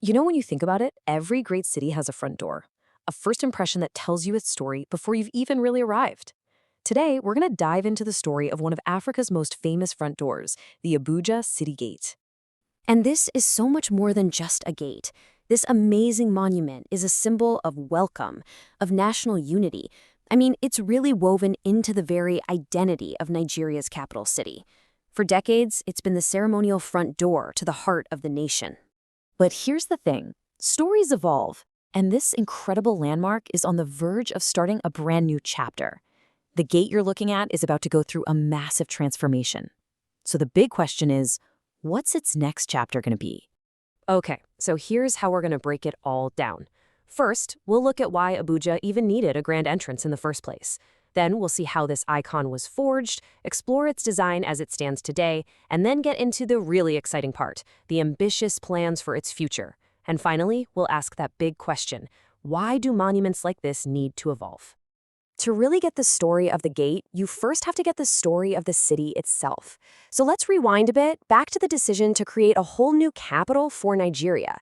When you think about it, every great city has a front door, a first impression that tells you its story before you've even really arrived. Today, we're going to dive into the story of one of Africa's most famous front doors, the Abuja City Gate. And this is so much more than just a gate. This amazing monument is a symbol of welcome, of national unity. It's really woven into the very identity of Nigeria's capital city. For decades, it's been the ceremonial front door to the heart of the nation. But here's the thing, stories evolve, and this incredible landmark is on the verge of starting a brand new chapter. The gate you're looking at is about to go through a massive transformation. So the big question is, what's its next chapter going to be? Okay, so here's how we're going to break it all down. First, we'll look at why Abuja even needed a grand entrance in the first place. Then we'll see how this icon was forged, explore its design as it stands today, and then get into the really exciting part, the ambitious plans for its future. And finally, we'll ask that big question, why do monuments like this need to evolve? To really get the story of the gate, you first have to get the story of the city itself. So let's rewind a bit, back to the decision to create a whole new capital for Nigeria.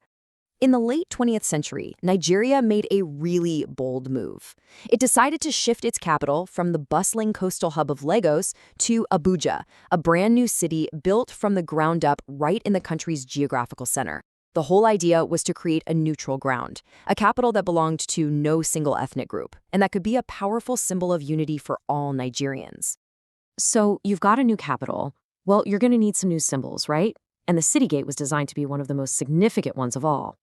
In the late 20th century, Nigeria made a really bold move. It decided to shift its capital from the bustling coastal hub of Lagos to Abuja, a brand new city built from the ground up right in the country's geographical center. The whole idea was to create a neutral ground, a capital that belonged to no single ethnic group, and that could be a powerful symbol of unity for all Nigerians. So you've got a new capital. Well, you're going to need some new symbols, right? And the city gate was designed to be one of the most significant ones of all.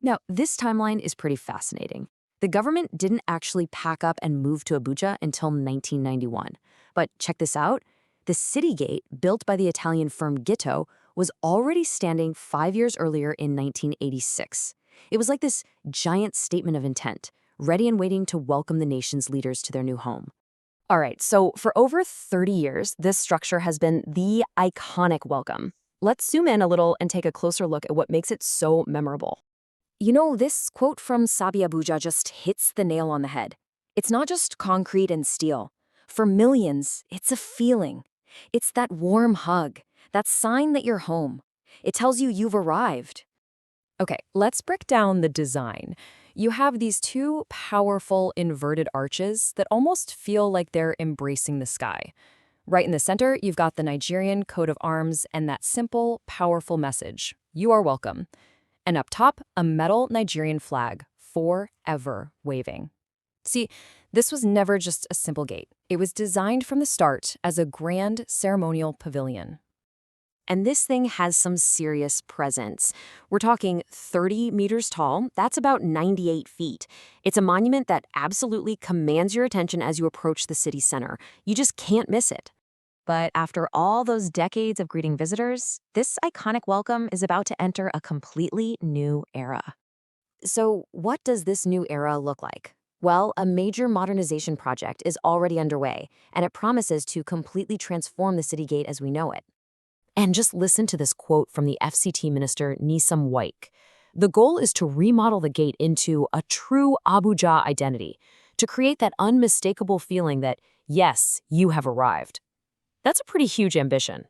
Now, this timeline is pretty fascinating. The government didn't actually pack up and move to Abuja until 1991. But check this out. The city gate, built by the Italian firm Gitto, was already standing 5 years earlier in 1986. It was like this giant statement of intent, ready and waiting to welcome the nation's leaders to their new home. All right, so for over 30 years, this structure has been the iconic welcome. Let's zoom in a little and take a closer look at what makes it so memorable. This quote from Sabi Abuja just hits the nail on the head. It's not just concrete and steel. For millions, it's a feeling. It's that warm hug, that sign that you're home. It tells you you've arrived. Okay, let's break down the design. You have these two powerful inverted arches that almost feel like they're embracing the sky. Right in the center, you've got the Nigerian coat of arms and that simple, powerful message, you are welcome. And up top, a metal Nigerian flag, forever waving. See, this was never just a simple gate. It was designed from the start as a grand ceremonial pavilion. And this thing has some serious presence. We're talking 30 meters tall. That's about 98 feet. It's a monument that absolutely commands your attention as you approach the city center. You just can't miss it. But after all those decades of greeting visitors, this iconic welcome is about to enter a completely new era. So what does this new era look like? Well, a major modernization project is already underway, and it promises to completely transform the city gate as we know it. And just listen to this quote from the FCT minister Nyesom Wike. The goal is to remodel the gate into a true Abuja identity, to create that unmistakable feeling that, yes, you have arrived. That's a pretty huge ambition.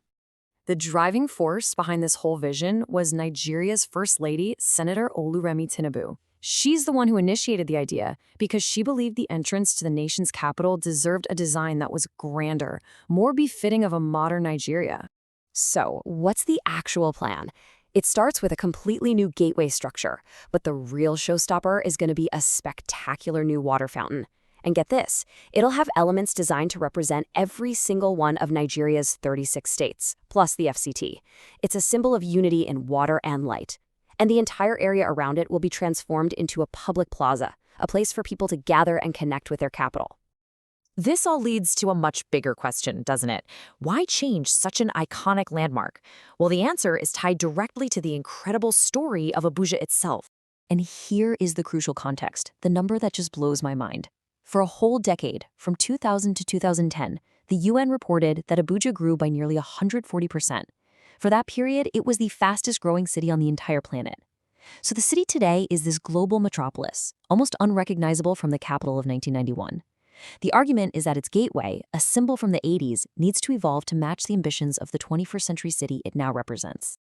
The driving force behind this whole vision was Nigeria's First Lady, Senator Oluremi Tinubu. She's the one who initiated the idea because she believed the entrance to the nation's capital deserved a design that was grander, more befitting of a modern Nigeria. So, what's the actual plan? It starts with a completely new gateway structure, but the real showstopper is going to be a spectacular new water fountain. And get this, it'll have elements designed to represent every single one of Nigeria's 36 states, plus the FCT. It's a symbol of unity in water and light. And the entire area around it will be transformed into a public plaza, a place for people to gather and connect with their capital. This all leads to a much bigger question, doesn't it? Why change such an iconic landmark? Well, the answer is tied directly to the incredible story of Abuja itself. And here is the crucial context, the number that just blows my mind. For a whole decade, from 2000 to 2010, the UN reported that Abuja grew by nearly 140%. For that period, it was the fastest growing city on the entire planet. So the city today is this global metropolis, almost unrecognizable from the capital of 1991. The argument is that its gateway, a symbol from the 80s, needs to evolve to match the ambitions of the 21st century city it now represents.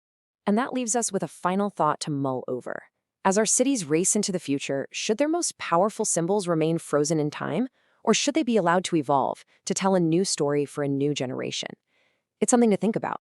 And that leaves us with a final thought to mull over. As our cities race into the future, should their most powerful symbols remain frozen in time? Or should they be allowed to evolve, to tell a new story for a new generation? It's something to think about.